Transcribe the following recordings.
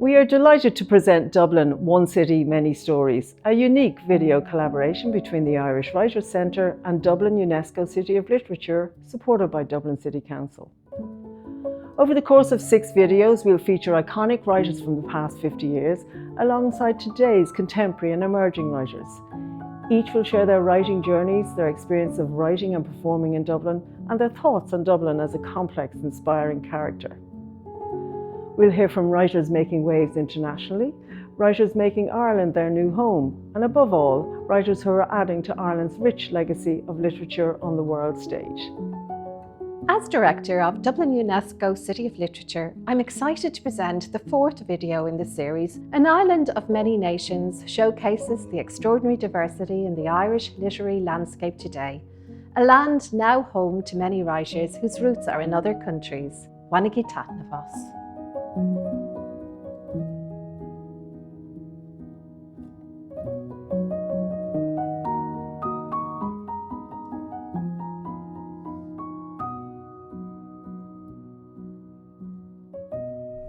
We are delighted to present Dublin One City, Many Stories, a unique video collaboration between the Irish Writers' Centre and Dublin UNESCO City of Literature, supported by Dublin City Council. Over the course of 6 videos, we'll feature iconic writers from the past 50 years, alongside today's contemporary and emerging writers. Each will share their writing journeys, their experience of writing and performing in Dublin, and their thoughts on Dublin as a complex, inspiring character. We'll hear from writers making waves internationally, writers making Ireland their new home, and above all, writers who are adding to Ireland's rich legacy of literature on the world stage. As Director of Dublin UNESCO City of Literature, I'm excited to present the 4th video in the series. An Island of Many Nations showcases the extraordinary diversity in the Irish literary landscape today, a land now home to many writers whose roots are in other countries. Wanagi Tatnavos.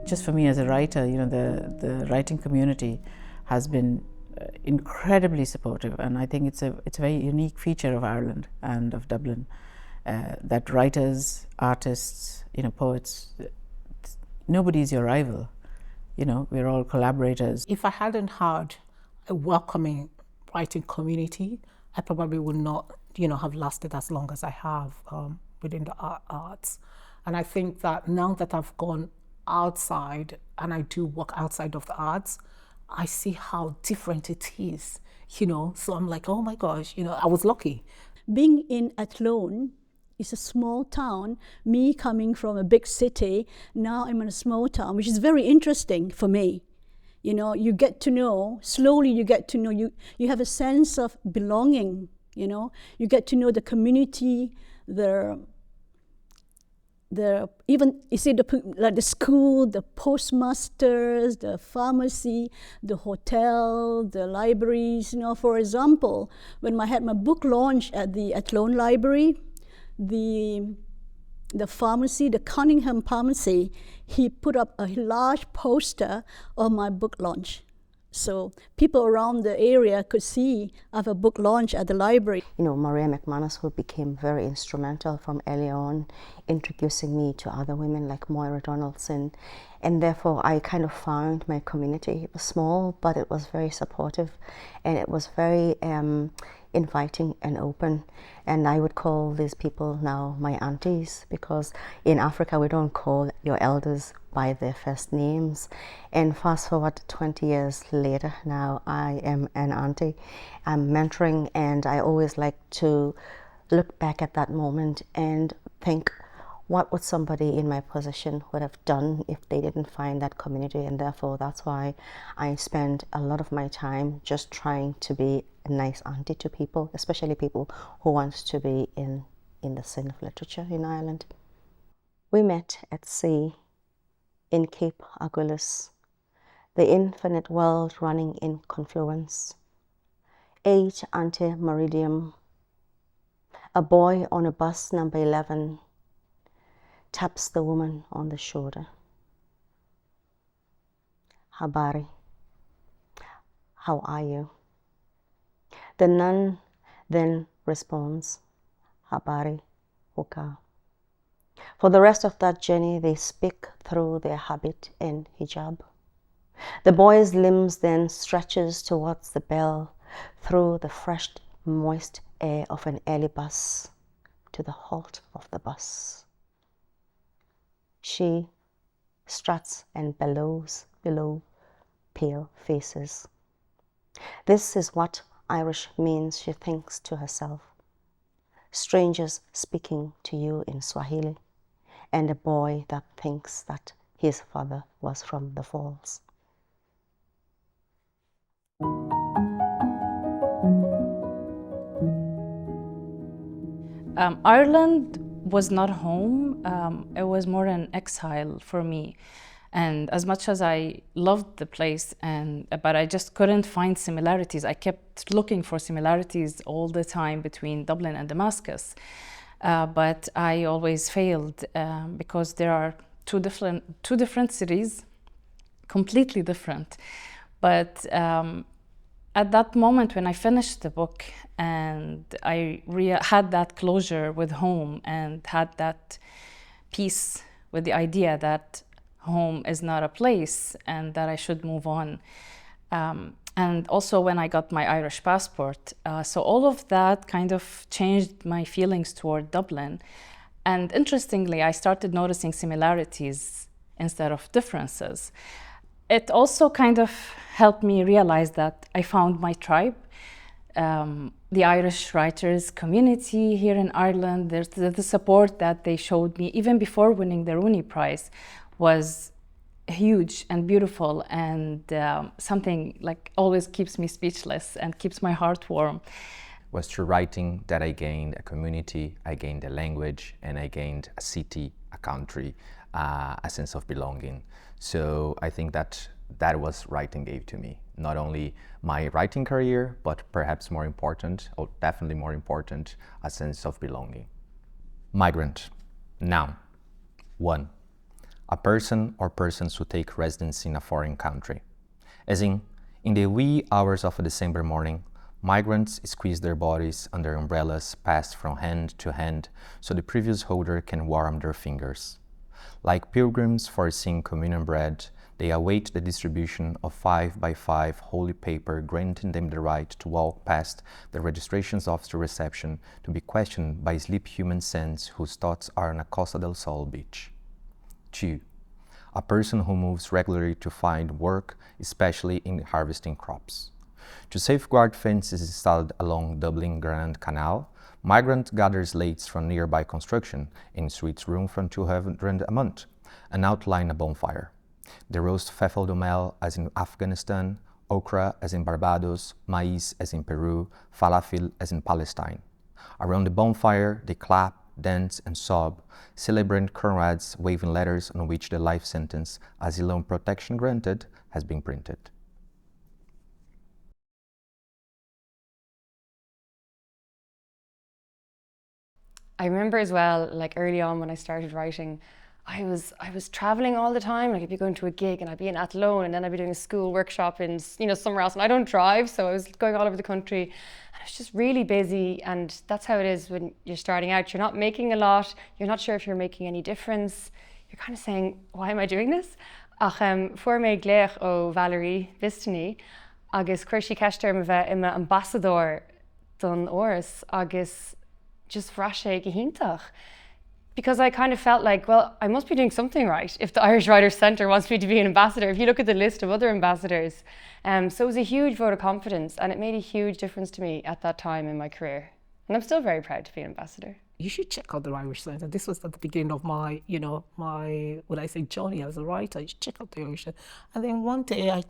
Just for me as a writer, the writing community has been incredibly supportive, and I think it's a very unique feature of Ireland and of Dublin that writers, artists, poets, nobody's your rival. We're all collaborators. If I hadn't had a welcoming writing community, I probably would not, have lasted as long as I have within the arts. And I think that now that I've gone outside and I do work outside of the arts, I see how different it is, so I'm like, oh my gosh, I was lucky. Being in Athlone is a small town. Me coming from a big city, now I'm in a small town, which is very interesting for me. You get to know, slowly you get to know, you have a sense of belonging, you get to know the community, even you see the school, the postmasters, the pharmacy, the hotel, the libraries. For example, when I had my book launch at the Athlone Library, the pharmacy, the Cunningham Pharmacy, he put up a large poster of my book launch. So people around the area could see I have a book launch at the library. Maria McManus, who became very instrumental from early on, introducing me to other women like Moira Donaldson. And therefore, I kind of found my community. It was small, but it was very supportive. And it was very inviting and open. And I would call these people now my aunties, because in Africa, we don't call your elders by their first names. And fast forward 20 years later, now I am an auntie. I'm mentoring, and I always like to look back at that moment and think, what would somebody in my position would have done if they didn't find that community? And therefore, that's why I spend a lot of my time just trying to be a nice auntie to people, especially people who want to be in the scene of literature in Ireland. We met at sea in Cape Agulhas, the infinite world running in confluence. 8 ante-meridium, a boy on a bus number 11 taps the woman on the shoulder. Habari, how are you? The nun then responds, Habari, Huka. For the rest of that journey, they speak through their habit and hijab. The boy's limbs then stretches towards the bell through the fresh, moist air of an early bus to the halt of the bus. She struts and bellows below pale faces. This is what Irish means, she thinks to herself. Strangers speaking to you in Swahili, and a boy that thinks that his father was from the Falls. Ireland was not home. It was more an exile for me. And as much as I loved the place, but I just couldn't find similarities. I kept looking for similarities all the time between Dublin and Damascus. But I always failed because there are two different cities completely different. But at that moment when I finished the book and I had that closure with home and had that peace with the idea that home is not a place and that I should move on. And also when I got my Irish passport. So all of that kind of changed my feelings toward Dublin. And interestingly, I started noticing similarities instead of differences. It also kind of helped me realize that I found my tribe. The Irish writers community here in Ireland, there's the support that they showed me even before winning the Rooney Prize was huge and beautiful, and something like always keeps me speechless and keeps my heart warm. It was through writing that I gained a community, I gained a language, and I gained a city, a country, a sense of belonging. So I think that was writing gave to me. Not only my writing career, but perhaps more important, or definitely more important, a sense of belonging. Migrant. Noun. 1. A person or persons who take residence in a foreign country. As in the wee hours of a December morning, migrants squeeze their bodies under umbrellas passed from hand to hand so the previous holder can warm their fingers. Like pilgrims foreseeing communion bread, they await the distribution of 5x5 holy paper granting them the right to walk past the registrations officer reception to be questioned by sleep human sense whose thoughts are on a Costa del Sol beach. 2. A person who moves regularly to find work, especially in harvesting crops. To safeguard fences installed along Dublin Grand Canal, migrant gather slates from nearby construction in suites room from 200 a month and outline a bonfire. They roast fefel domel as in Afghanistan, okra as in Barbados, maize as in Peru, falafel as in Palestine. Around the bonfire, they clap, dance and sob, celebrant comrades waving letters on which the life sentence, asylum protection granted, has been printed. I remember as well, like early on when I started writing, I was traveling all the time. Like I'd be going to a gig and I'd be in Athlone and then I'd be doing a school workshop in, somewhere else. And I don't drive, so I was going all over the country and I was just really busy. And that's how it is when you're starting out. You're not making a lot. You're not sure if you're making any difference. You're kind of saying, why am I doing this? Ach, for me gleich o Valerie Vistini, agus cuirsi ceistir me bheith ima ambassador don Oris, agus just frashe gehintach. Because I kind of felt like, well, I must be doing something right if the Irish Writers Centre wants me to be an ambassador, if you look at the list of other ambassadors. So it was a huge vote of confidence and it made a huge difference to me at that time in my career. And I'm still very proud to be an ambassador. You should check out the Irish Centre. This was at the beginning of my, journey as a writer. You should check out the Irish Centre. And then one day I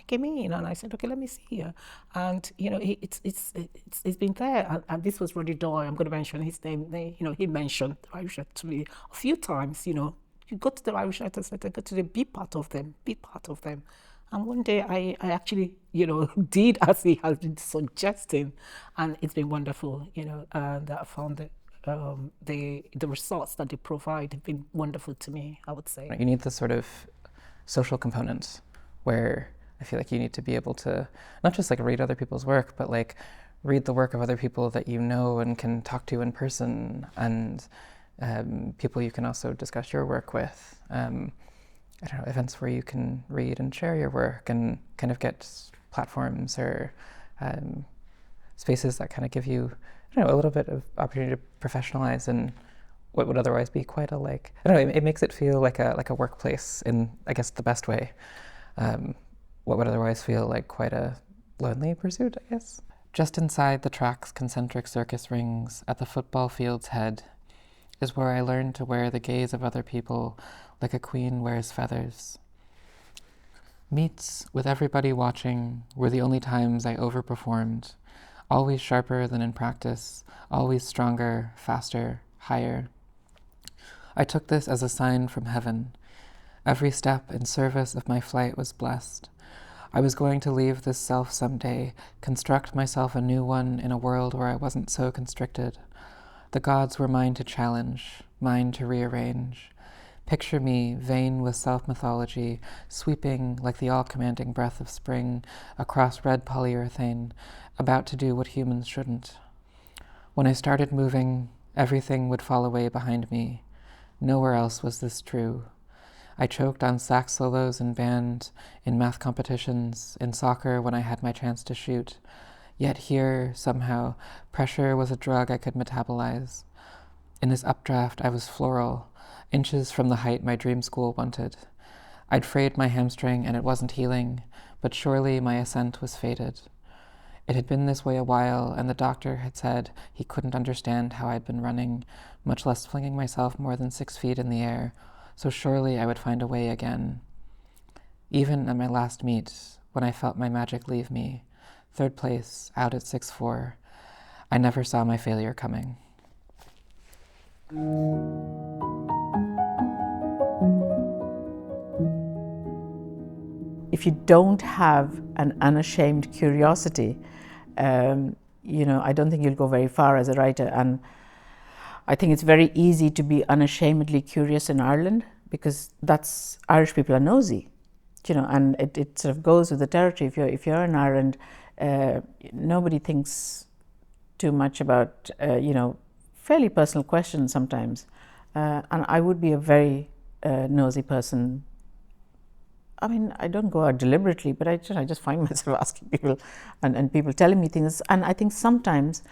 came in and I said, okay, let me see here. And, it's been there. And this was Roddy Doyle. I'm going to mention his name. He mentioned the Irish Centre to me a few times, You go to the Irish Writers Centre, go to be part of them. And one day I actually, did as he has been suggesting, and it's been wonderful, and I found that the results that they provide have been wonderful to me, I would say. You need this sort of social component where I feel like you need to be able to not just like read other people's work, but like read the work of other people that you know and can talk to in person, and people you can also discuss your work with. Events where you can read and share your work and kind of get platforms or spaces that kind of give you, a little bit of opportunity to professionalize in what would otherwise be quite a it makes it feel like a workplace in, I guess, the best way. What would otherwise feel like quite a lonely pursuit, I guess. Just inside the track's concentric circus rings at the football field's head is where I learned to wear the gaze of other people like a queen wears feathers. Meets with everybody watching were the only times I overperformed, always sharper than in practice, always stronger, faster, higher. I took this as a sign from heaven. Every step in service of my flight was blessed. I was going to leave this self someday, construct myself a new one in a world where I wasn't so constricted. The gods were mine to challenge, mine to rearrange. Picture me, vain with self-mythology, sweeping like the all-commanding breath of spring across red polyurethane, about to do what humans shouldn't. When I started moving, everything would fall away behind me. Nowhere else was this true. I choked on sax solos in band, in math competitions, in soccer when I had my chance to shoot. Yet here, somehow, pressure was a drug I could metabolize. In this updraft, I was floral, inches from the height my dream school wanted. I'd frayed my hamstring and it wasn't healing, but surely my ascent was fated. It had been this way a while, and the doctor had said he couldn't understand how I'd been running, much less flinging myself more than 6 feet in the air, so surely I would find a way again. Even at my last meet, when I felt my magic leave me, 3rd place, out at 6'4", I never saw my failure coming. If you don't have an unashamed curiosity, I don't think you'll go very far as a writer. And I think it's very easy to be unashamedly curious in Ireland, because Irish people are nosy, and it sort of goes with the territory. If you're in Ireland, nobody thinks too much about, fairly personal questions sometimes. And I would be a very nosy person. I mean, I don't go out deliberately, but I just find myself asking people and people telling me things. And I think sometimes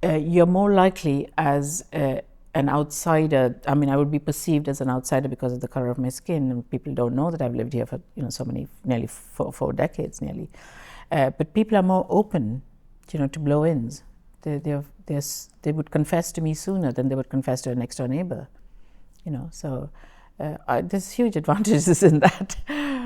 you're more likely as an outsider. I mean, I would be perceived as an outsider because of the color of my skin, and people don't know that I've lived here for nearly four decades nearly. But people are more open, to blow-ins. They would confess to me sooner than they would confess to a next door neighbor, So there's huge advantages in that.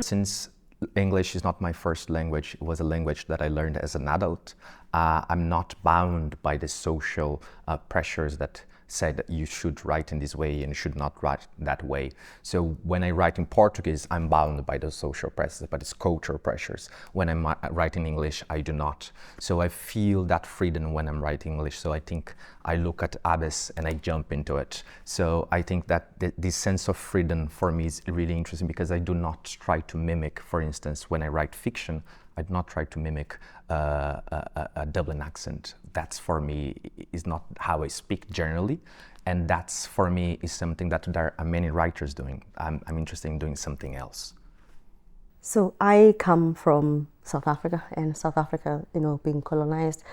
Since English is not my first language, it was a language that I learned as an adult. I'm not bound by the social pressures that said that you should write in this way and you should not write that way. So when I write in Portuguese, I'm bound by those social pressures, by these cultural pressures. When I'm writing English, I do not. So I feel that freedom when I'm writing English. So I think I look at abyss and I jump into it. So I think that this sense of freedom for me is really interesting, because I do not try to mimic, for instance, when I write fiction, I do not try to mimic a Dublin accent. That's for me is not how I speak generally, and that's for me is something that there are many writers doing. I'm interested in doing something else. So I come from South Africa, and South Africa, being colonized,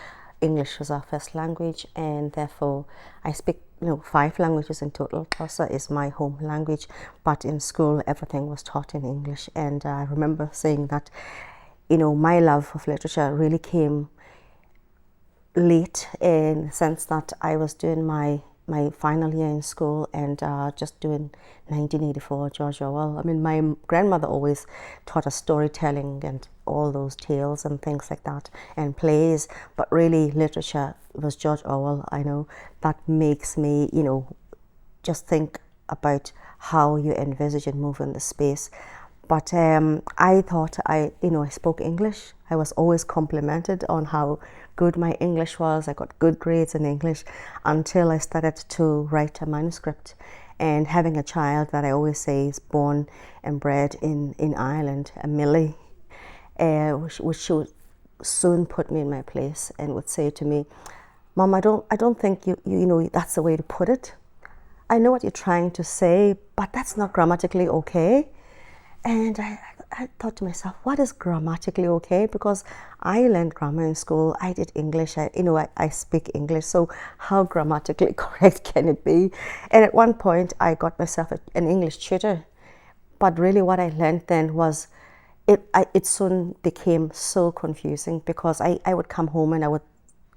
English was our first language, and therefore I speak 5 languages in total. Xhosa is my home language, but in school everything was taught in English. And I remember saying that my love of literature really came late, in the sense that I was doing my final year in school and just doing 1984 George Orwell. I mean, my grandmother always taught us storytelling and all those tales and things like that, and plays, but really literature was George Orwell. I know that makes me, just think about how you envisage and move in the space. But I thought I spoke English. I was always complimented on how good my English was. I got good grades in English until I started to write a manuscript. And having a child that I always say is born and bred in Ireland, a Millie, which she would soon put me in my place and would say to me, "Mom, I don't think you that's the way to put it. I know what you're trying to say, but that's not grammatically okay." And I thought to myself, what is grammatically okay? Because I learned grammar in school. I did English. I speak English. So how grammatically correct can it be? And at one point, I got myself an English tutor. But really, what I learned then was, it soon became so confusing, because I would come home and I would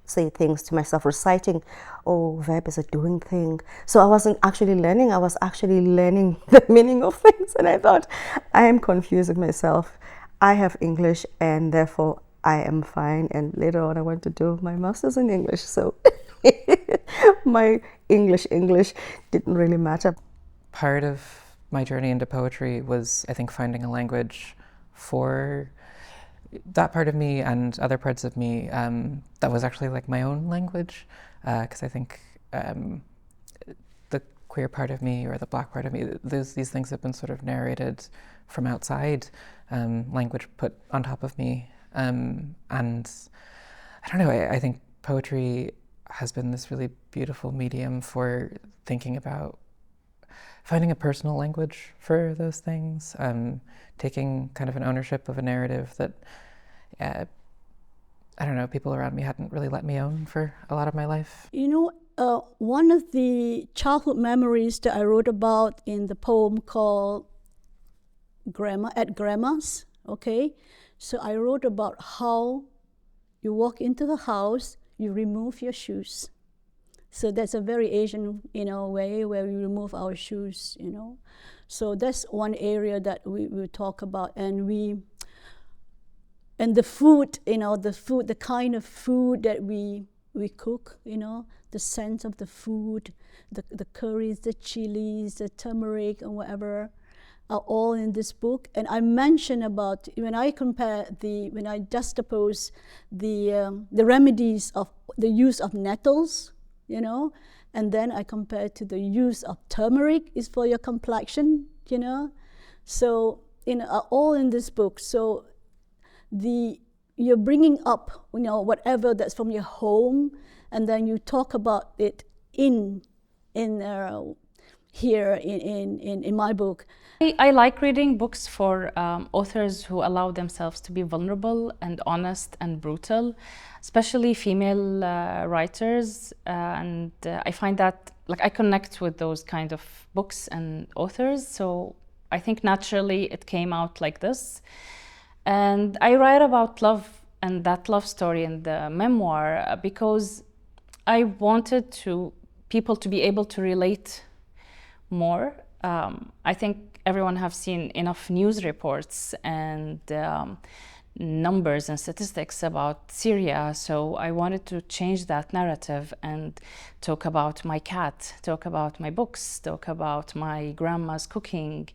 say things to myself, reciting, verb is a doing thing. So I wasn't actually learning, I was actually learning the meaning of things. And I thought, I am confusing myself. I have English and therefore I am fine. And later on I went to do my master's in English. So my English didn't really matter. Part of my journey into poetry was, I think, finding a language for that part of me and other parts of me that was actually like my own language, because I think the queer part of me or the Black part of me. These things have been sort of narrated from outside, language put on top of me. And I don't know, I think poetry has been this really beautiful medium for thinking about finding a personal language for those things, taking kind of an ownership of a narrative that, I don't know, people around me hadn't really let me own for a lot of my life. You know, one of the childhood memories that I wrote about in the poem called Grandma at Grandma's, okay? So I wrote about how you walk into the house, you remove your shoes. So that's a very Asian, you know, way where we remove our shoes, you know. So that's one area that we talk about, and the food, you know, the kind of food that we cook, you know, the scent of the food, the curries, the chilies, the turmeric, and whatever, are all in this book. And I mention about, when I juxtapose the remedies of the use of nettles, you know, and then I compare to the use of turmeric is for your complexion, you know. So, you know, are all in this book. So you're bringing up, you know, whatever that's from your home, and then you talk about it here in my book. I like reading books for authors who allow themselves to be vulnerable and honest and brutal, especially female writers. And I find that, like, I connect with those kind of books and authors. So I think naturally it came out like this. And I write about love and that love story in the memoir because I wanted people to be able to relate more. I think everyone have seen enough news reports and numbers and statistics about Syria, so I wanted to change that narrative and talk about my cat, talk about my books, talk about my grandma's cooking,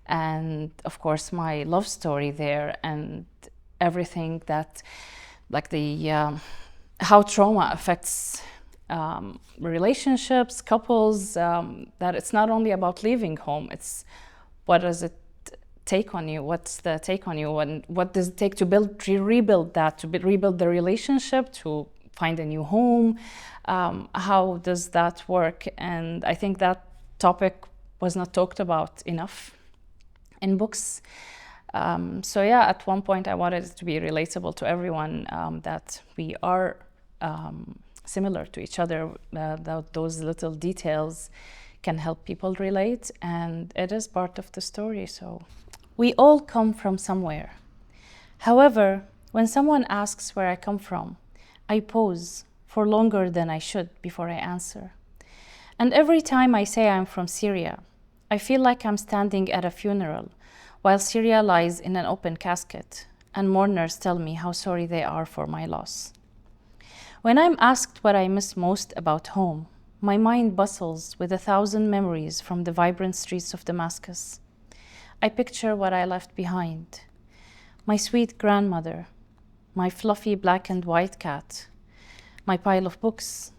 and of course my love story there, and everything that, like how trauma affects relationships, couples, that it's not only about leaving home, it's what does it take on you, what's the take on you, and what does it take to rebuild the relationship, to find a new home, how does that work? And I think that topic was not talked about enough in books. So yeah, at one point I wanted it to be relatable to everyone, that we are similar to each other, those little details can help people relate, and it is part of the story. So we all come from somewhere. However, when someone asks where I come from, I pause for longer than I should before I answer. And every time I say I'm from Syria, I feel like I'm standing at a funeral while Syria lies in an open casket and mourners tell me how sorry they are for my loss. When I'm asked what I miss most about home, my mind bustles with 1,000 memories from the vibrant streets of Damascus. I picture what I left behind: my sweet grandmother, my fluffy black and white cat, my pile of books.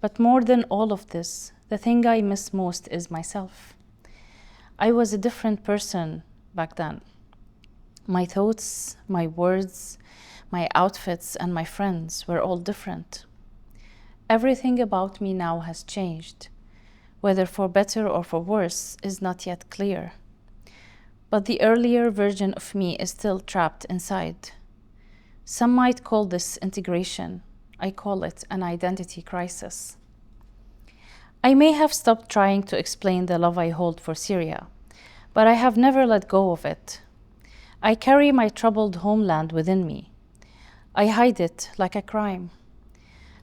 But more than all of this, the thing I miss most is myself. I was a different person back then. My thoughts, my words, my outfits, and my friends were all different. Everything about me now has changed. Whether for better or for worse is not yet clear. But the earlier version of me is still trapped inside. Some might call this integration. I call it an identity crisis. I may have stopped trying to explain the love I hold for Syria, but I have never let go of it. I carry my troubled homeland within me. I hide it like a crime.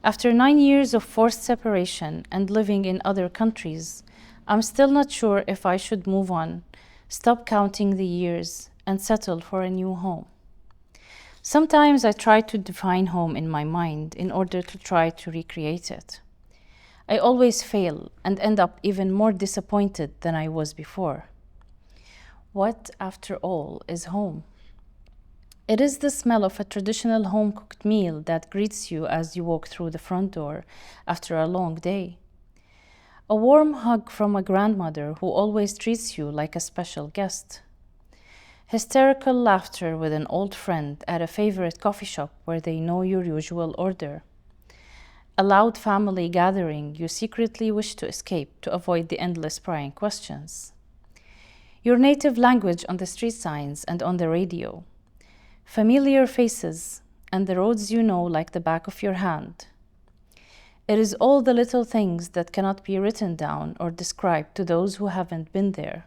After 9 years of forced separation and living in other countries, I'm still not sure if I should move on, stop counting the years, and settle for a new home. Sometimes I try to define home in my mind in order to try to recreate it. I always fail and end up even more disappointed than I was before. What, after all, is home? It is the smell of a traditional home-cooked meal that greets you as you walk through the front door after a long day. A warm hug from a grandmother who always treats you like a special guest. Hysterical laughter with an old friend at a favorite coffee shop where they know your usual order. A loud family gathering you secretly wish to escape to avoid the endless prying questions. Your native language on the street signs and on the radio. Familiar faces and the roads you know like the back of your hand. It is all the little things that cannot be written down or described to those who haven't been there.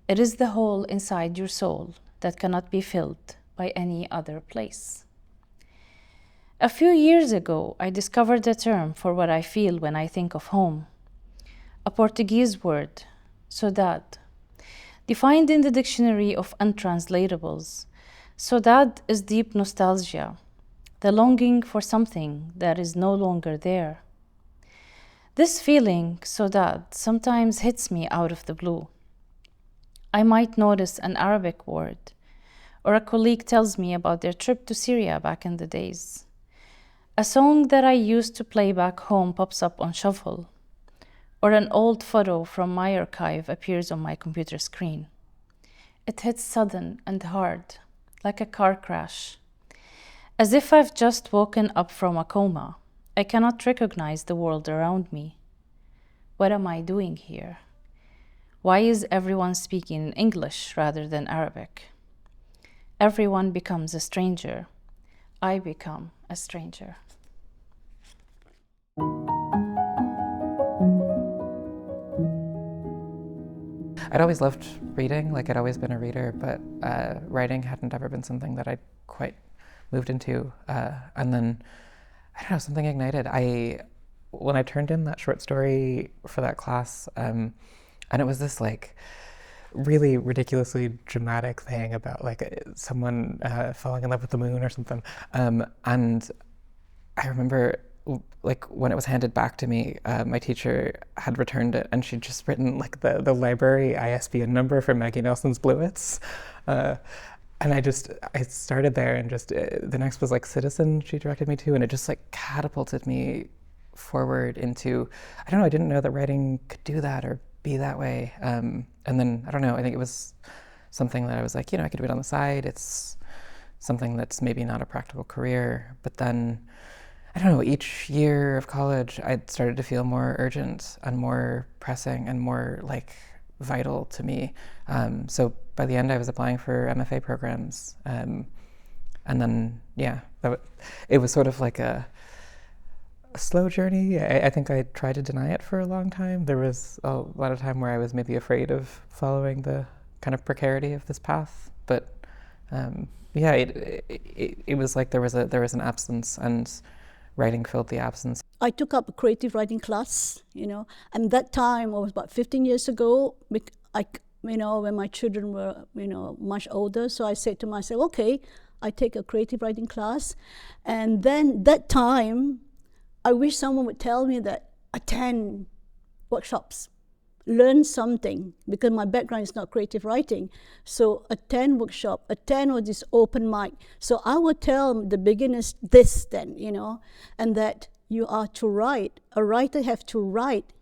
It is the hole inside your soul that cannot be filled by any other place. A few years ago, I discovered a term for what I feel when I think of home. A Portuguese word, saudade. Defined in the dictionary of untranslatables, saudade is deep nostalgia, the longing for something that is no longer there. This feeling, saudade, sometimes hits me out of the blue. I might notice an Arabic word, or a colleague tells me about their trip to Syria back in the days. A song that I used to play back home pops up on shuffle, or an old photo from my archive appears on my computer screen. It hits sudden and hard, like a car crash. As if I've just woken up from a coma, I cannot recognize the world around me. What am I doing here? Why is everyone speaking English rather than Arabic? Everyone becomes a stranger. I become a stranger. I'd always loved reading, like I'd always been a reader, but writing hadn't ever been something that I'd quite moved into. And then, I don't know, something ignited. When I turned in that short story for that class, and it was this like really ridiculously dramatic thing about like someone falling in love with the moon or something. And I remember like when it was handed back to me, my teacher had returned it and she'd just written like the library ISBN number for Maggie Nelson's Bluets. And I started there and just, the next was like Citizen she directed me to, and it just like catapulted me forward into, I don't know, I didn't know that writing could do that or be that way. And then, I don't know, I think it was something that I was like, I could do it on the side. It's something that's maybe not a practical career. But then, I don't know, each year of college, I started to feel more urgent and more pressing and more like vital to me. So by the end, I was applying for MFA programs. And then, it was sort of like a slow journey. I think I tried to deny it for a long time. There was a lot of time where I was maybe afraid of following the kind of precarity of this path. But it was like there was an absence, and writing filled the absence. I took up a creative writing class, and that time was about 15 years ago. When my children were, much older. So I said to myself, okay, I take a creative writing class. And then that time, I wish someone would tell me that attend workshops, learn something, because my background is not creative writing. So attend workshop, attend all this open mic. So I would tell the beginners this then, and that you are to write. A writer have to write,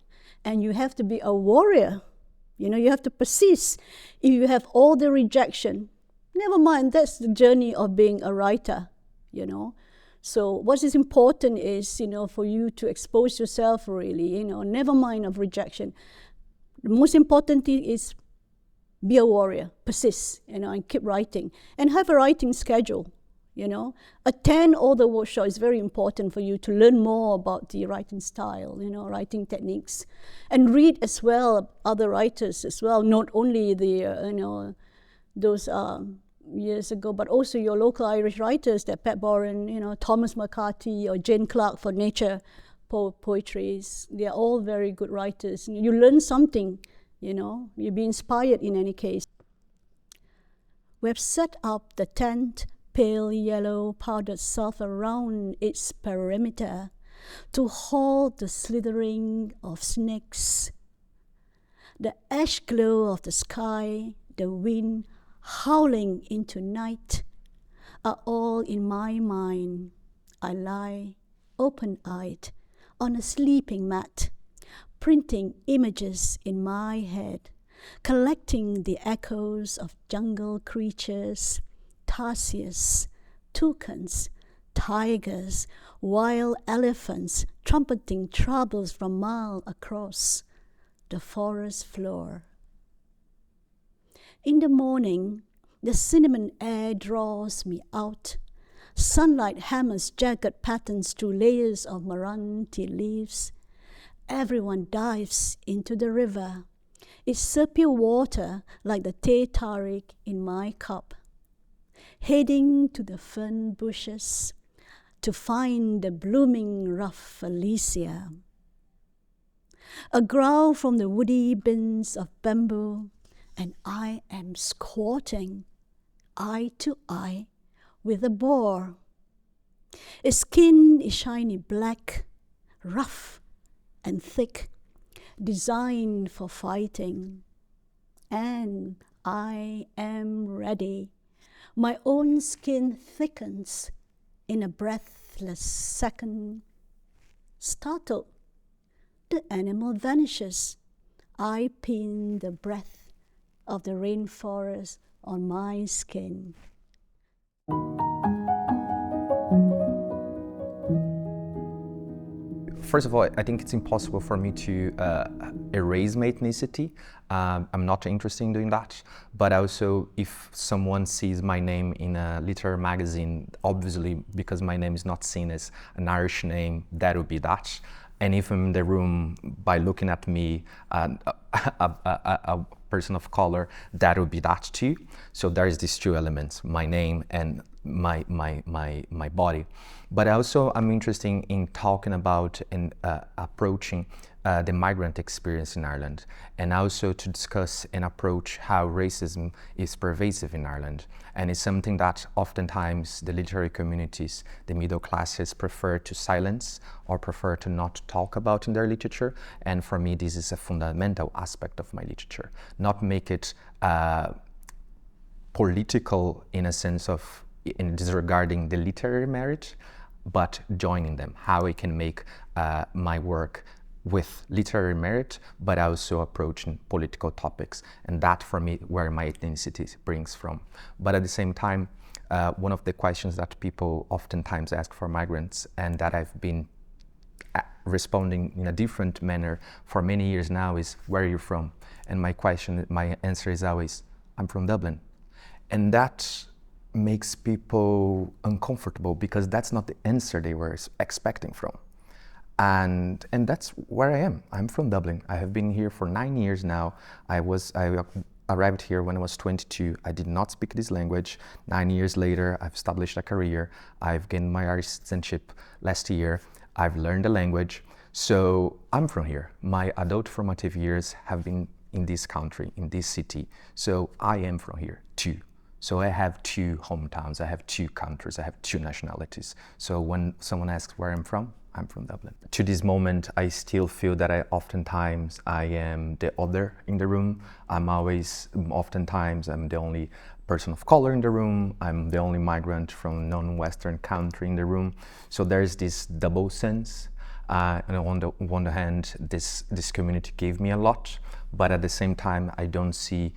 and you have to be a warrior. You have to persist. If you have all the rejection, never mind, that's the journey of being a writer, So what is important is, for you to expose yourself really, never mind of rejection. The most important thing is be a warrior, persist, and keep writing. And have a writing schedule, Attend all the workshops is very important for you to learn more about the writing style, writing techniques. And read as well other writers as well, not only the, those years ago, but also your local Irish writers, that Pat Boran, Thomas McCarthy or Jane Clark for nature poetries. They are all very good writers. You learn something, you'll be inspired in any case. We have set up the tent, pale yellow powdered soft around its perimeter to hold the slithering of snakes. The ash glow of the sky, the wind howling into night are all in my mind. I lie open-eyed on a sleeping mat, imprinting images in my head, collecting the echoes of jungle creatures, tarsiers, toucans, tigers, wild elephants trumpeting troubles from miles across the forest floor. In the morning, the cinnamon air draws me out. Sunlight hammers jagged patterns through layers of maranti leaves. Everyone dives into the river. Its surpure water like the teh tarik in my cup. Heading to the fern bushes to find the blooming rafflesia. A growl from the woody bins of bamboo, and I am squatting eye to eye with a boar. Its skin is shiny black, rough and thick, designed for fighting. And I am ready. My own skin thickens in a breathless second. Startled, the animal vanishes. I pin the breath of the rainforest on my skin. First of all, I think it's impossible for me to erase my ethnicity. I'm not interested in doing that. But also, if someone sees my name in a literary magazine, obviously, because my name is not seen as an Irish name, that would be that. And if I'm in the room by looking at me, a person of color, that would be that too. So there's these two elements, my name and my body. But also I'm interested in talking about and approaching the migrant experience in Ireland, and also to discuss and approach how racism is pervasive in Ireland. And it's something that oftentimes the literary communities, the middle classes, prefer to silence or prefer to not talk about in their literature. And for me, this is a fundamental aspect of my literature. Not make it political in a sense of in disregarding the literary merit, but joining them, how I can make my work with literary merit, but also approaching political topics. And that, for me, where my ethnicity brings from. But at the same time, one of the questions that people oftentimes ask for migrants, and that I've been responding in a different manner for many years now, is, where are you from? And my answer is always, I'm from Dublin. And that makes people uncomfortable, because that's not the answer they were expecting from. And that's where I am. I'm from Dublin. I have been here for 9 years now. I arrived here when I was 22. I did not speak this language. 9 years later, I've established a career. I've gained my Irish citizenship last year. I've learned the language. So I'm from here. My adult formative years have been in this country, in this city. So I am from here too. So I have two hometowns, I have two countries, I have two nationalities. So when someone asks where I'm from Dublin. To this moment, I still feel that oftentimes I am the other in the room. Oftentimes I'm the only person of color in the room. I'm the only migrant from non-Western country in the room. So there's this double sense. And on the one hand, this community gave me a lot, but at the same time, I don't see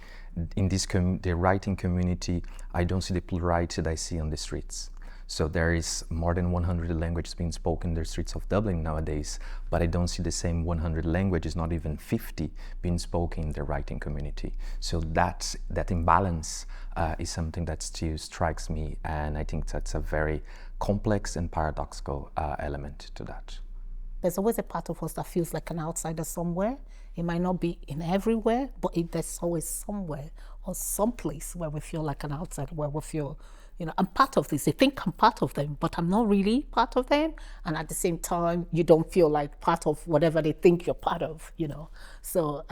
in the writing community, I don't see the plurality that I see on the streets. So there is more than 100 languages being spoken in the streets of Dublin nowadays, but I don't see the same 100 languages, not even 50, being spoken in the writing community. So that imbalance is something that still strikes me, and I think that's a very complex and paradoxical element to that. There's always a part of us that feels like an outsider somewhere. It might not be in everywhere, but there's always somewhere or someplace where we feel like an outsider, where we feel, I'm part of this. They think I'm part of them, but I'm not really part of them. And at the same time, you don't feel like part of whatever they think you're part of, So,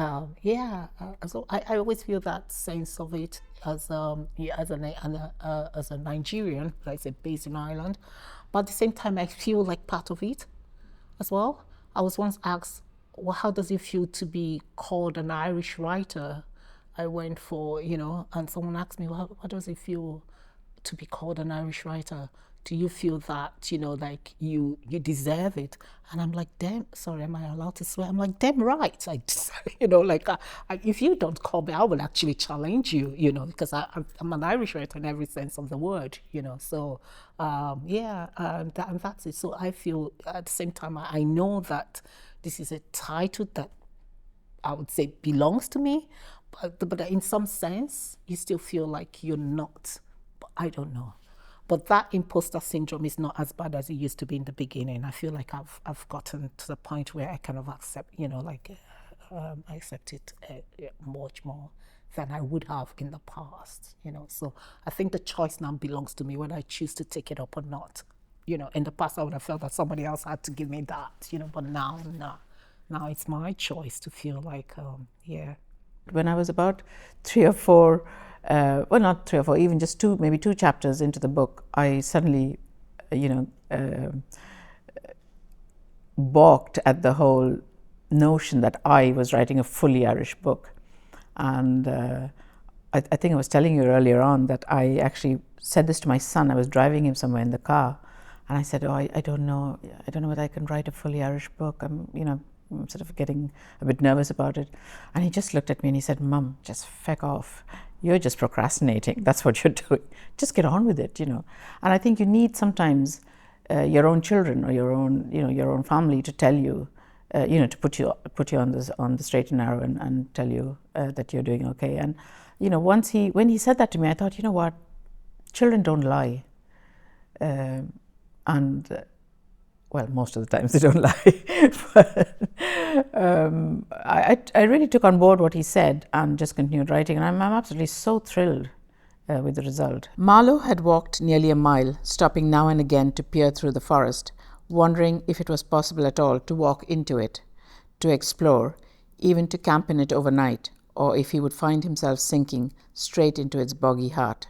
so I always feel that sense of it as a Nigerian, like I said, based in Ireland. But at the same time, I feel like part of it as well. I was once asked, well, how does it feel to be called an Irish writer? I went for, and someone asked me, well, how does it feel to be called an Irish writer? Do you feel that, like you deserve it? And I'm like, damn, sorry, am I allowed to swear? I'm like, damn right. If you don't call me, I will actually challenge you, because I'm an Irish writer in every sense of the word, So, and that's it. So I feel at the same time, I know that this is a title that I would say belongs to me, but in some sense, you still feel like you're not. But I don't know. But that imposter syndrome is not as bad as it used to be in the beginning. I feel like I've gotten to the point where I kind of accept, I accept it much more than I would have in the past, So I think the choice now belongs to me, whether I choose to take it up or not. In the past I would have felt that somebody else had to give me that, but now, no. Now it's my choice to feel like, When I was about 3 or 4, well, not 3 or 4, even just maybe 2 chapters into the book, I suddenly, balked at the whole notion that I was writing a fully Irish book. And I think I was telling you earlier on that I actually said this to my son. I was driving him somewhere in the car, and I said, I don't know whether I can write a fully Irish book. I'm sort of getting a bit nervous about it. And he just looked at me and he said, Mum, just feck off. You're just procrastinating. That's what you're doing. Just get on with it, And I think you need sometimes your own children or your own family to tell you, to put you on the straight and narrow and tell you that you're doing okay. And, when he said that to me, I thought, you know what, children don't lie. Well, most of the times they don't lie. But I really took on board what he said and just continued writing. And I'm absolutely so thrilled with the result. Marlo had walked nearly a mile, stopping now and again to peer through the forest, wondering if it was possible at all to walk into it, to explore, even to camp in it overnight, or if he would find himself sinking straight into its boggy heart.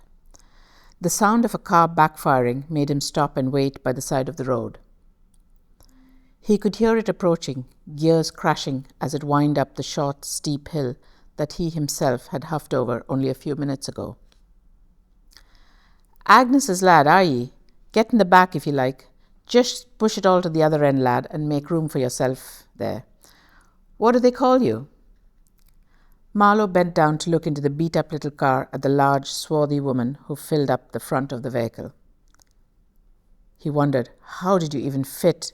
The sound of a car backfiring made him stop and wait by the side of the road. He could hear it approaching, gears crashing as it wound up the short, steep hill that he himself had huffed over only a few minutes ago. Agnes's lad, are ye? Get in the back if you like. Just push it all to the other end, lad, and make room for yourself there. What do they call you? Marlo bent down to look into the beat-up little car at the large, swarthy woman who filled up the front of the vehicle. He wondered, how did you even fit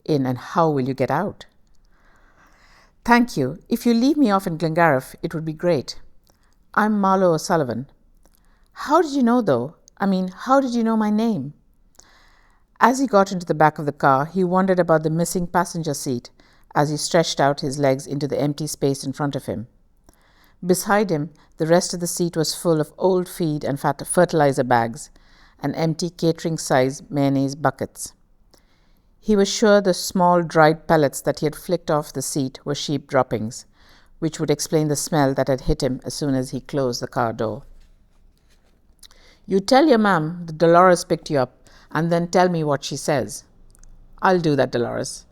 in and how will you get out? Thank you. If you leave me off in Glengariff, it would be great. I'm Marlo O'Sullivan. How did you know, though? How did you know my name? As he got into the back of the car, he wondered about the missing passenger seat as he stretched out his legs into the empty space in front of him. Beside him, the rest of the seat was full of old feed and fertilizer bags and empty catering-size mayonnaise buckets. He was sure the small dried pellets that he had flicked off the seat were sheep droppings, which would explain the smell that had hit him as soon as he closed the car door. You tell your ma'am that Dolores picked you up, and then tell me what she says. I'll do that, Dolores.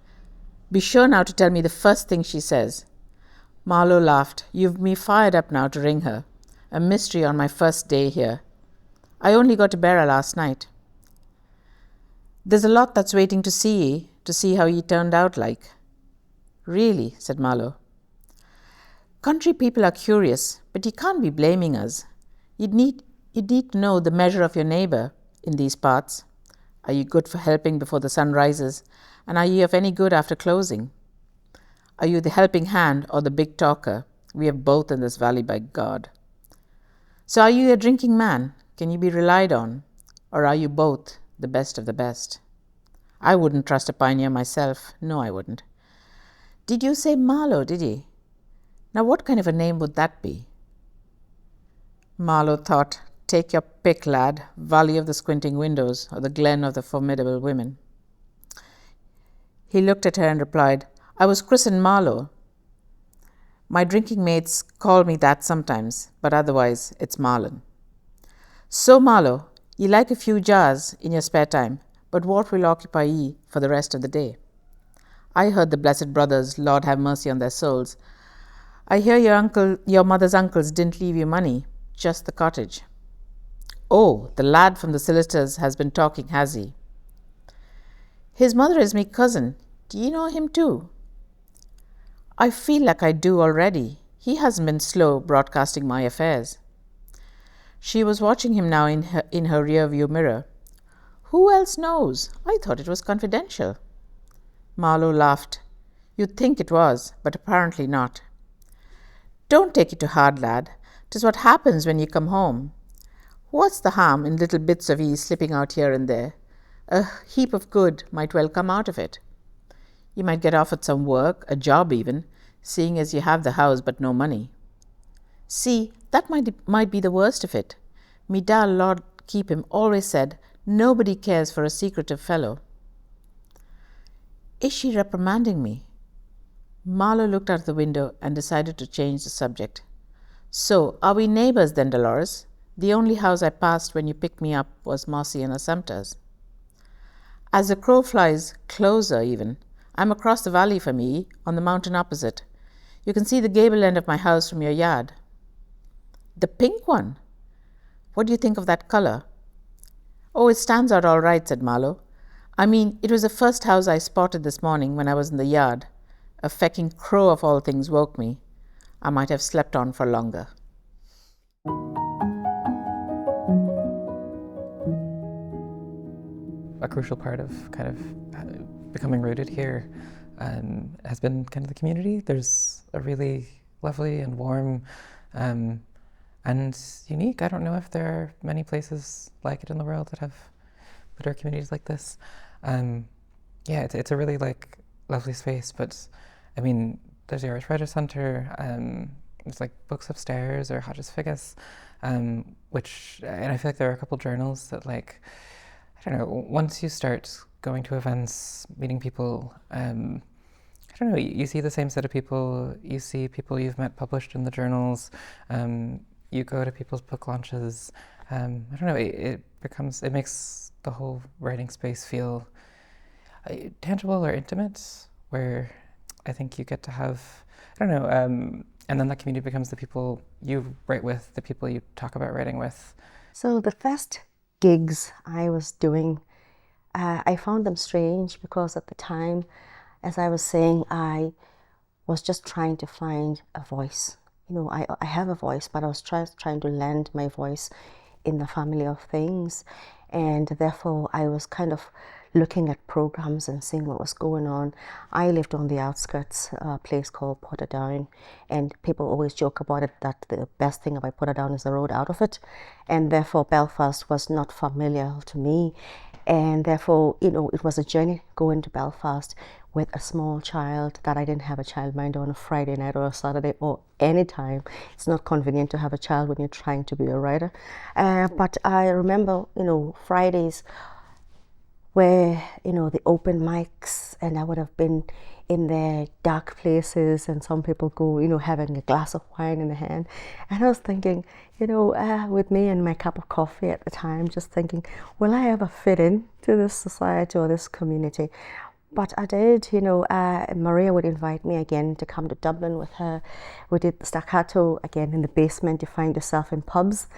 Be sure now to tell me the first thing she says. Marlo laughed. You've me fired up now to ring her. A mystery on my first day here. I only got to Beara last night. There's a lot that's waiting to see how ye turned out like. Really, said Marlo. Country people are curious, but you can't be blaming us. You'd need to know the measure of your neighbour in these parts. Are you good for helping before the sun rises? And are ye of any good after closing? Are you the helping hand or the big talker? We have both in this valley, by God. So are you a drinking man? Can you be relied on? Or are you both the best of the best? I wouldn't trust a pioneer myself. No, I wouldn't. Did you say Marlo, did ye? Now what kind of a name would that be? Marlo thought, take your pick, lad, Valley of the Squinting Windows or the Glen of the Formidable Women. He looked at her and replied, I was christened Marlo. My drinking mates call me that sometimes, but otherwise it's Marlon. So, Marlo, ye like a few jars in your spare time, but what will occupy ye for the rest of the day? I heard the blessed brothers, Lord have mercy on their souls. I hear your mother's uncles didn't leave you money, just the cottage. Oh, the lad from the solicitors has been talking, has he? His mother is me cousin. Do you know him too? I feel like I do already. He hasn't been slow broadcasting my affairs. She was watching him now in her rear-view mirror. Who else knows? I thought it was confidential. Marlowe laughed. You'd think it was, but apparently not. Don't take it too hard, lad. 'Tis what happens when you come home. What's the harm in little bits of ease slipping out here and there? A heap of good might well come out of it. You might get offered some work, a job even, seeing as you have the house but no money. See, that might be the worst of it. Me dal Lord keep him always said, nobody cares for a secretive fellow. Is she reprimanding me? Marlowe looked out the window and decided to change the subject. So, are we neighbours then, Dolores? The only house I passed when you picked me up was Mossy and Assumpta's. As the crow flies, closer even. I'm across the valley from ye, on the mountain opposite. You can see the gable end of my house from your yard. The pink one? What do you think of that colour? Oh, it stands out all right, said Marlowe. I mean, it was the first house I spotted this morning when I was in the yard. A fecking crow of all things woke me. I might have slept on for longer. A crucial part of kind of becoming rooted here has been kind of the community. There's a really lovely and warm and unique, I don't know if there are many places like it in the world that have better communities like this. Yeah, it's a really like lovely space, but I mean, there's the Irish Writers' Centre, there's like books upstairs or Hodges Figgis, and I feel like there are a couple journals that like, I don't know, once you start going to events, meeting people, I don't know, you see the same set of people, you see people you've met published in the journals, you go to people's book launches, I don't know, it makes the whole writing space feel tangible or intimate, where I think you get to have, I don't know, and then that community becomes the people you write with, the people you talk about writing with. So the first gigs I was doing, I found them strange because at the time, as I was saying, I was just trying to find a voice. You know, I have a voice, but I was trying to lend my voice in the family of things. And therefore, I was kind of looking at programs and seeing what was going on. I lived on the outskirts, a place called Portadown, and people always joke about it that the best thing about Portadown is the road out of it. And therefore, Belfast was not familiar to me. And therefore, you know, it was a journey going to Belfast with a small child that I didn't have a childminder on a Friday night or a Saturday or any time. It's not convenient to have a child when you're trying to be a writer. But I remember, you know, Fridays where, you know, the open mics, and I would have been in their dark places, and some people go, you know, having a glass of wine in the hand. And I was thinking, you know, with me and my cup of coffee at the time, just thinking, will I ever fit in to this society or this community? But I did, you know, Maria would invite me again to come to Dublin with her. We did the Staccato again in the basement. You find yourself in pubs.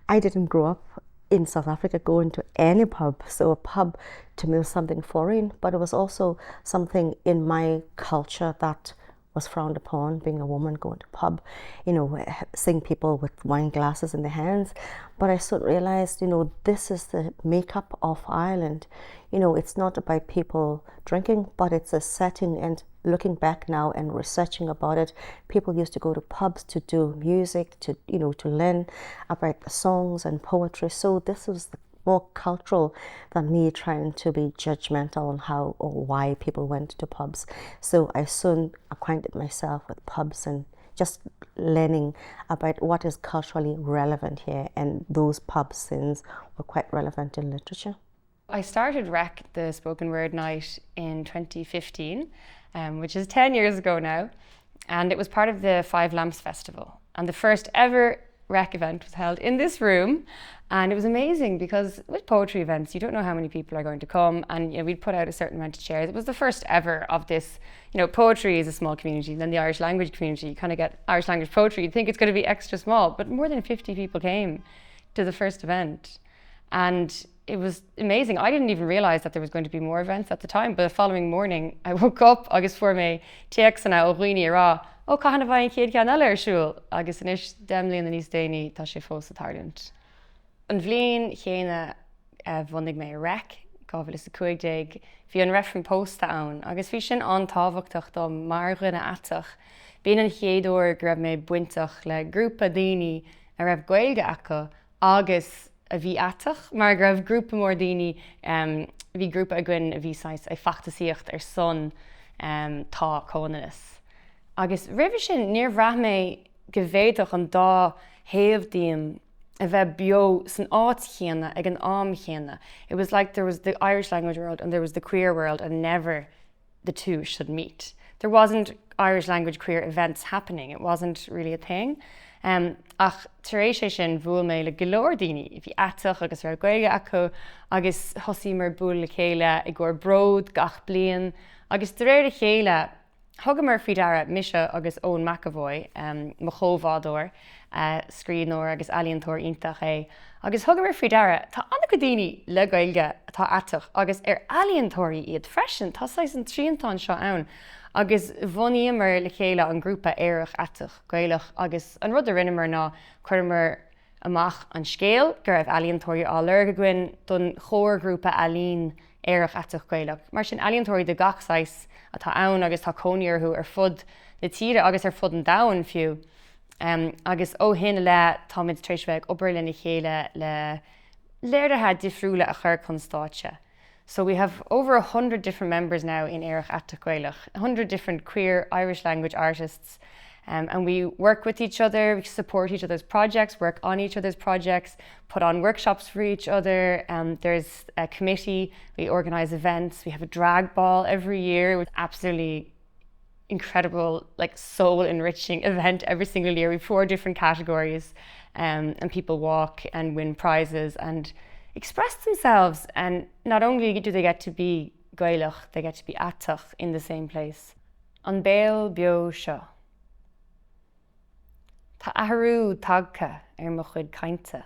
I didn't grow up in South Africa going to any pub, so a pub to me was something foreign, but it was also something in my culture that was frowned upon, being a woman going to pub, you know, seeing people with wine glasses in their hands. But I soon realized, you know, this is the makeup of Ireland. You know, it's not about people drinking, but it's a setting. And looking back now and researching about it, people used to go to pubs to do music, to, you know, to learn about the songs and poetry. So this was more cultural than me trying to be judgmental on how or why people went to pubs. So I soon acquainted myself with pubs and just learning about what is culturally relevant here, and those pub scenes were quite relevant in literature. I started REC, the spoken word night, in 2015, which is 10 years ago now, and it was part of the Five Lamps Festival. And the first ever REC event was held in this room, and it was amazing because with poetry events you don't know how many people are going to come, and you know, we'd put out a certain amount of chairs. It was the first ever of this, you know, poetry is a small community, then the Irish language community, you kind of get Irish language poetry, you'd think it's going to be extra small, but more than 50 people came to the first event. And it was amazing. I didn't even realise that there was going to be more events at the time, but the following morning I woke up agus for me teachsanna ó Dhaoine rá ó caihanna bhain céad cean eile ar siúl agus inis demlíon na níos déine tá sé fós Ireland. An bhliain chéine bhunaigh mé rec Cauvery Madhavan, bhí an referring post ann agus bhí sin an tábhachtach dom mar rinne atach. Bhíon an chéadúir go raibh mé buintach le grúpa daoine a raibh gaeilge acu agus a bhí atach, mar go raibh grúpa mór daoine bhí grúpa a gcuin a bhí sais ag fachtasíocht ar son tá cónanas. Agus ribh sin níor bhreath mé go bhféadach an dá thaobhdíam a bheith bio san áit chéanna ag an am chéanna. It was like there was the Irish language world and there was the queer world, and never the two should meet. There wasn't Irish language queer events happening. It wasn't really a thing. Ach tar éis sé sin bhuail mé le golóir daoine, bhí atach agus ar gaeilge acu agus thosaí mar búil le chéile ag ggur bród gach bliain agus de réir a chéile thugam mar faoi deara mise agus Ón McAvoy mo chomhdádóir scríbhneoir agus ealaíontóir iontach é agus thugam mar faoi deara tá anna go daoine le gaeilge atá atach agus ar ealaíontóirí iad freisin tá sais an tríontáin seo ann. Agus bhunaíomar le chéile an grúpa éireach atach gaeilech agus an rud a rinne mar ná chuirmar amach an scéal gur raibh ealaíontóirí á leir go gcuin don chóir grúpa ealaín éireach atach gaeilech. Mar sin ealaíontóirí de gachsáis atá ann agus tá cóníorthú ar fud na tíre agus ar fud an domhan fiú. Agus ó hinne le táid tréis bheith obair le na chéile le léirthe difriúla a chur chun stáitse. So we have over 100 different members now in Éireach Atach Gaeilech, 100 different queer Irish language artists. And we work with each other, we support each other's projects, work on each other's projects, put on workshops for each other. There's a committee, we organise events, we have a drag ball every year with absolutely incredible, like soul enriching event every single year. We have 4 different categories and people walk and win prizes and express themselves, and not only do they get to be gaeilech, they get to be atach in the same place. An béal bio seo. Tá ahrú tagcha mo chuid cainte.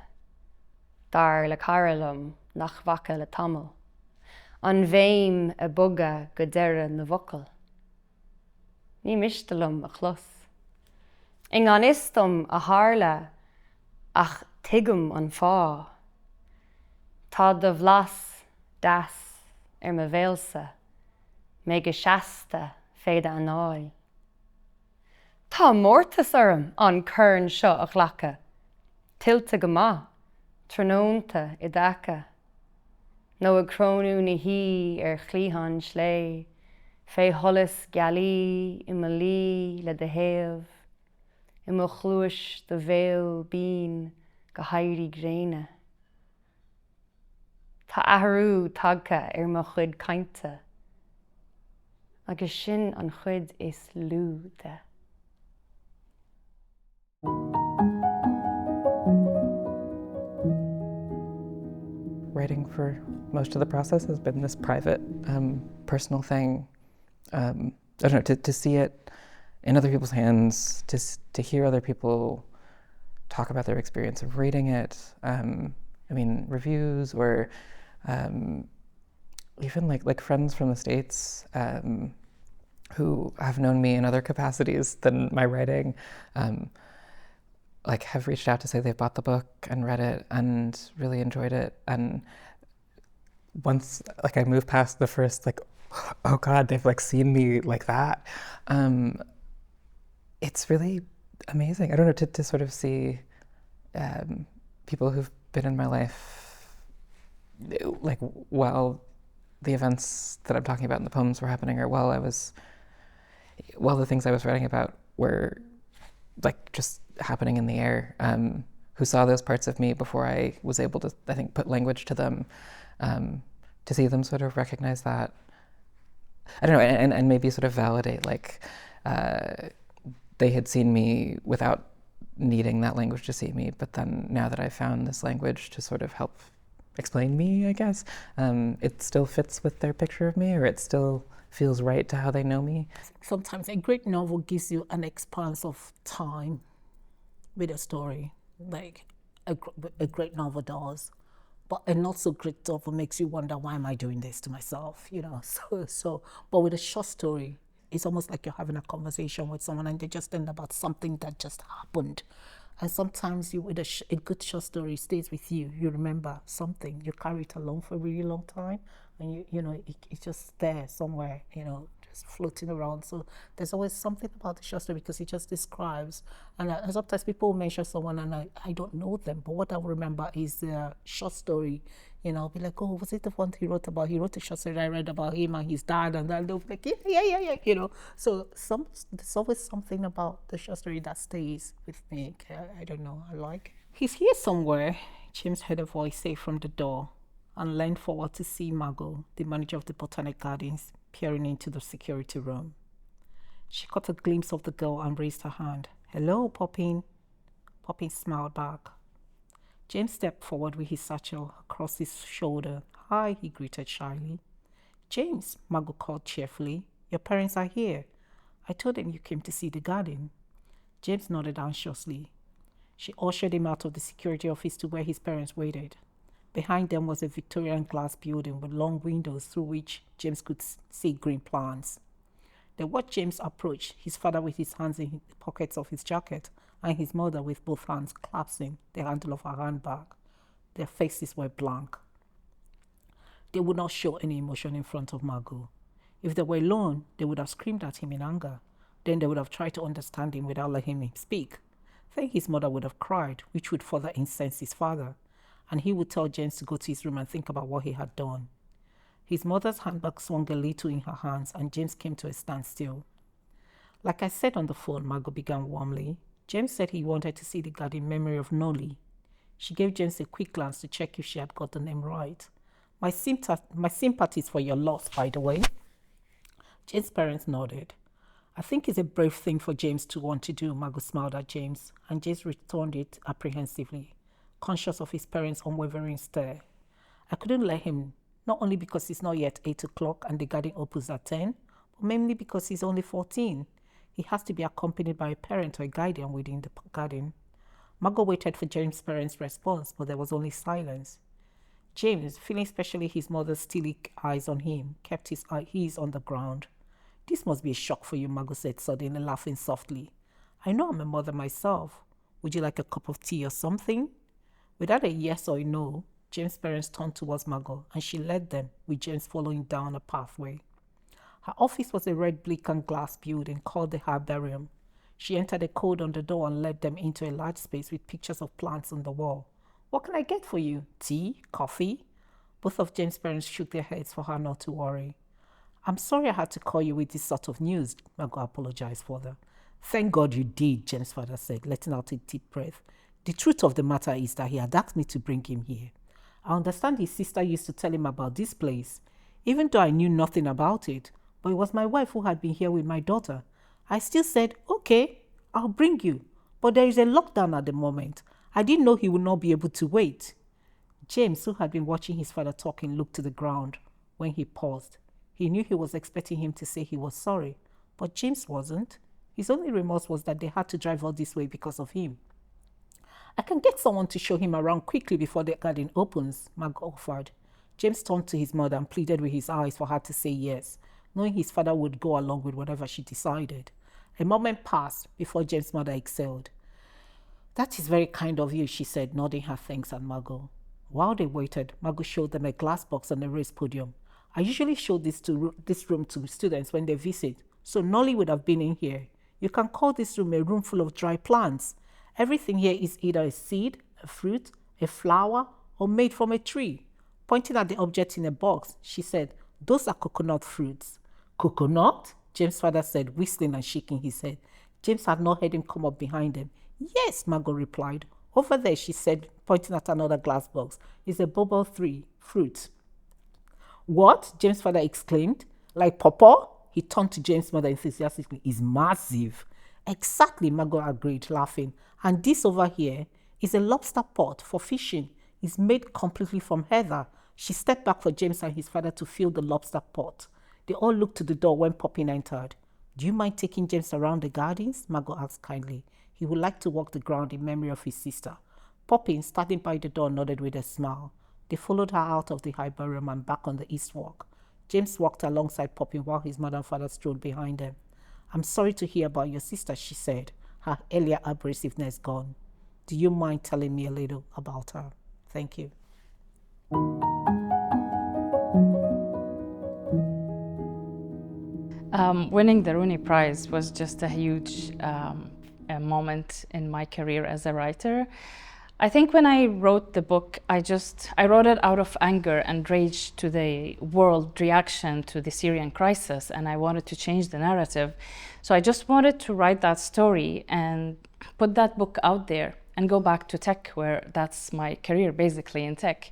Dar le caralum nach bhaca le tamil. An bhéim a buga go deire na bhocail. Ní mistalum a chlos. Ing an istum a hála ach tigum an fá. Tá do bhlas das ma bhéalsa, mé go seasta féad an áil. Tá mórtas orm an churn seo a ghlacha, tiltte go maith, trónta I dacha. nó a crónú na hí ar chlíhan slé, fé tholas gealaí I mo lí le de héamh, I mo chluais do bhéal bín go hairí gréine. Tá ahrú tagcha mo chuid cainte, agus sin an chuid is lú de. Writing for most of the process has been this private, personal thing. I don't know, to see it in other people's hands, to hear other people talk about their experience of reading it. I mean, reviews or even like friends from the States who have known me in other capacities than my writing, like have reached out to say they've bought the book and read it and really enjoyed it. And once like I moved past the first like, oh God, they've like seen me like that. It's really amazing. I don't know, to sort of see people who've been in my life like while the events that I'm talking about in the poems were happening, or while the things I was writing about were like just happening in the air, who saw those parts of me before I was able to, I think, put language to them, to see them sort of recognize that, I don't know, and maybe sort of validate, like, they had seen me without needing that language to see me, but then now that I found this language to sort of help explain me, I guess, it still fits with their picture of me, or it still feels right to how they know me. Sometimes a great novel gives you an expanse of time with a story. Like, a great novel does. But a not so great novel makes you wonder, why am I doing this to myself? You know, but with a short story, it's almost like you're having a conversation with someone and they just end about something that just happened. And sometimes with a good short story stays with you. You remember something, you carry it along for a really long time, and you know it's just there somewhere, you know, just floating around. So there's always something about the short story because it just describes. And sometimes people mention someone and I don't know them, but what I remember is the short story. You know, I'll be like, oh, was it the one he wrote about? He wrote a short story I read about him and his dad, and they'll be like, yeah, you know. So there's always something about the short story that stays with me. I don't know, I like it. He's here somewhere, James heard a voice say from the door, and leaned forward to see Margot, the manager of the Botanic Gardens, peering into the security room. She caught a glimpse of the girl and raised her hand. Hello, Poppin. Poppin smiled back. James stepped forward with his satchel across his shoulder. Hi, he greeted shyly. James, Margot called cheerfully. Your parents are here. I told them you came to see the garden. James nodded anxiously. She ushered him out of the security office to where his parents waited. Behind them was a Victorian glass building with long windows through which James could see green plants. They watched James approach, his father with his hands in the pockets of his jacket and his mother with both hands clasping the handle of her handbag. Their faces were blank. They would not show any emotion in front of Margot. If they were alone, they would have screamed at him in anger. Then they would have tried to understand him without letting him speak. Then his mother would have cried, which would further incense his father, and he would tell James to go to his room and think about what he had done. His mother's handbag swung a little in her hands, and James came to a standstill. Like I said on the phone, Margot began warmly. James said he wanted to see the garden in memory of Nolly. She gave James a quick glance to check if she had got the name right. My sympathies for your loss, by the way. James' parents nodded. I think it's a brave thing for James to want to do, Margot smiled at James, and James returned it apprehensively, conscious of his parents' unwavering stare. I couldn't let him, not only because it's not yet 8 o'clock and the garden opens at 10, but mainly because he's only 14. He has to be accompanied by a parent or a guardian within the garden. Margot waited for James' parents' response, but there was only silence. James, feeling especially his mother's steely eyes on him, kept his eyes on the ground. This must be a shock for you, Margot said suddenly, laughing softly. I know I'm a mother myself. Would you like a cup of tea or something? Without a yes or a no, James' parents turned towards Margot, and she led them, with James following down a pathway. Her office was a red brick and glass building called the Herbarium. She entered a code on the door and led them into a large space with pictures of plants on the wall. What can I get for you? Tea? Coffee? Both of James' parents shook their heads for her not to worry. I'm sorry I had to call you with this sort of news, Margot apologized further. Thank God you did, James' father said, letting out a deep breath. The truth of the matter is that he had asked me to bring him here. I understand his sister used to tell him about this place, even though I knew nothing about it, but it was my wife who had been here with my daughter. I still said, okay, I'll bring you, but there is a lockdown at the moment. I didn't know he would not be able to wait. James, who had been watching his father talking, looked to the ground when he paused. He knew he was expecting him to say he was sorry, but James wasn't. His only remorse was that they had to drive all this way because of him. I can get someone to show him around quickly before the garden opens, Margot offered. James turned to his mother and pleaded with his eyes for her to say yes, knowing his father would go along with whatever she decided. A moment passed before James' mother exhaled. That is very kind of you, she said, nodding her thanks at Margot. While they waited, Margot showed them a glass box on a raised podium. I usually show this room to students when they visit, so Nolly would have been in here. You can call this room a room full of dry plants. Everything here is either a seed, a fruit, a flower, or made from a tree. Pointing at the object in a box, she said, those are coconut fruits. Coconut? James' father said, whistling and shaking his head. James had not heard him come up behind them. Yes, Margot replied. Over there, she said, pointing at another glass box, is a bubble tree fruit. What? James' father exclaimed. Like pawpaw? He turned to James' mother enthusiastically. It's massive. Exactly, Margot agreed, laughing. And this over here is a lobster pot for fishing. It's made completely from heather. She stepped back for James and his father to fill the lobster pot. They all looked to the door when Poppin entered. Do you mind taking James around the gardens? Margot asked kindly. He would like to walk the ground in memory of his sister. Poppy, standing by the door, nodded with a smile. They followed her out of the Highbury and back on the East Walk. James walked alongside Poppy while his mother and father strolled behind them. "I'm sorry to hear about your sister," she said, her earlier abrasiveness gone. "Do you mind telling me a little about her? Thank you." Winning the Rooney Prize was just a huge a moment in my career as a writer. I think when I wrote the book, I wrote it out of anger and rage to the world reaction to the Syrian crisis, and I wanted to change the narrative. So I just wanted to write that story and put that book out there and go back to tech, where that's my career, basically, in tech.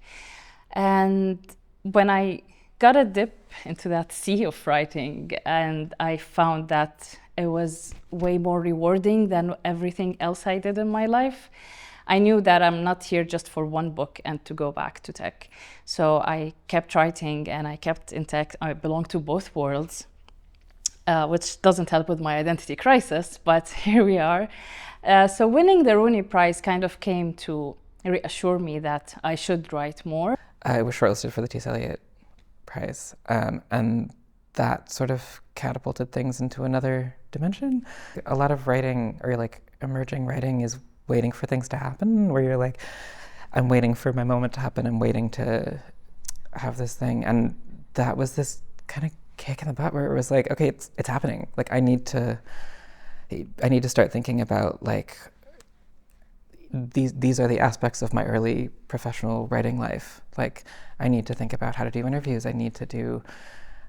And when I got a dip into that sea of writing, and I found that it was way more rewarding than everything else I did in my life, I knew that I'm not here just for one book and to go back to tech. So I kept writing and I kept in tech. I belong to both worlds, which doesn't help with my identity crisis, but here we are. So winning the Rooney Prize kind of came to reassure me that I should write more. I was shortlisted for the T.S. Eliot Prize, and that sort of catapulted things into another dimension. A lot of writing, or like emerging writing, is waiting for things to happen, where you're like, I'm waiting for my moment to happen, I'm waiting to have this thing. And that was this kind of kick in the butt where it was like, okay, it's happening. Like I need to start thinking about like, these are the aspects of my early professional writing life. Like I need to think about how to do interviews. I need to do,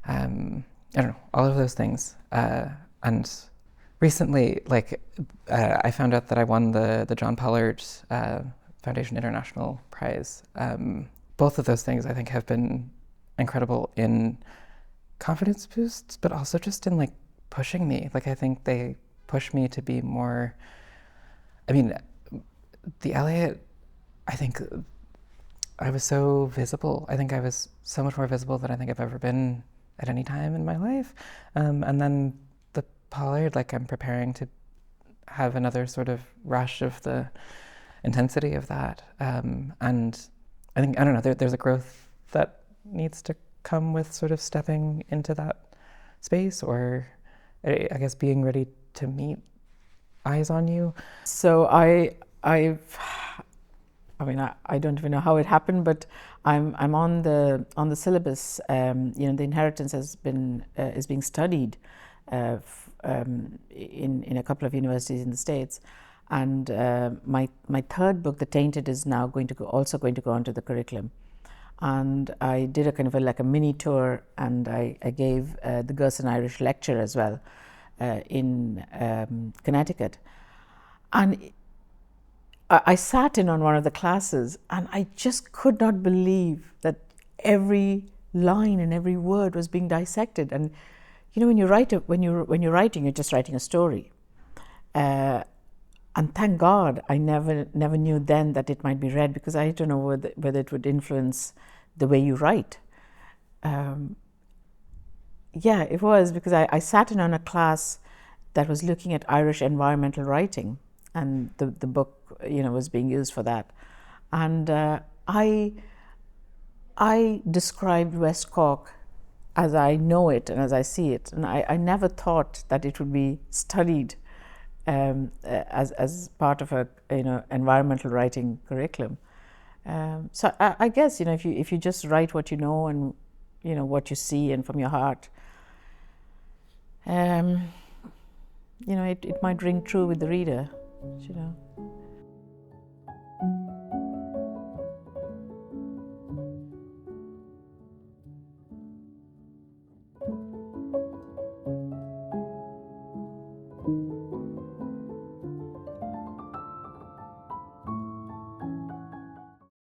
I don't know, all of those things. And recently, like, I found out that I won the John Pollard Foundation International Prize. Both of those things I think have been incredible in confidence boosts, but also just in like pushing me. Like I think they push me to be more, I mean, the Eliot, I think I was so visible. I think I was so much more visible than I think I've ever been at any time in my life. And then the Pollard, like I'm preparing to have another sort of rush of the intensity of that. And I think, I don't know, there's a growth that needs to come with sort of stepping into that space, or I guess being ready to meet eyes on you. So I don't even know how it happened, but I'm on the syllabus. The inheritance is being studied in a couple of universities in the States, and my third book, The Tainted, is now also going to go onto the curriculum. And I did a kind of like a mini tour, and I gave the Gerson Irish lecture as well in Connecticut, and I sat in on one of the classes, and I just could not believe that every line and every word was being dissected. And you know, when you're writing, you're just writing a story. And thank God I never knew then that it might be read, because I don't know whether it would influence the way you write. Yeah, it was, because I sat in on a class that was looking at Irish environmental writing, and the book, was being used for that. And I described West Cork as I know it and as I see it, and I never thought that it would be studied as part of a environmental writing curriculum. So I guess if you just write what you know and what you see and from your heart, it might ring true with the reader.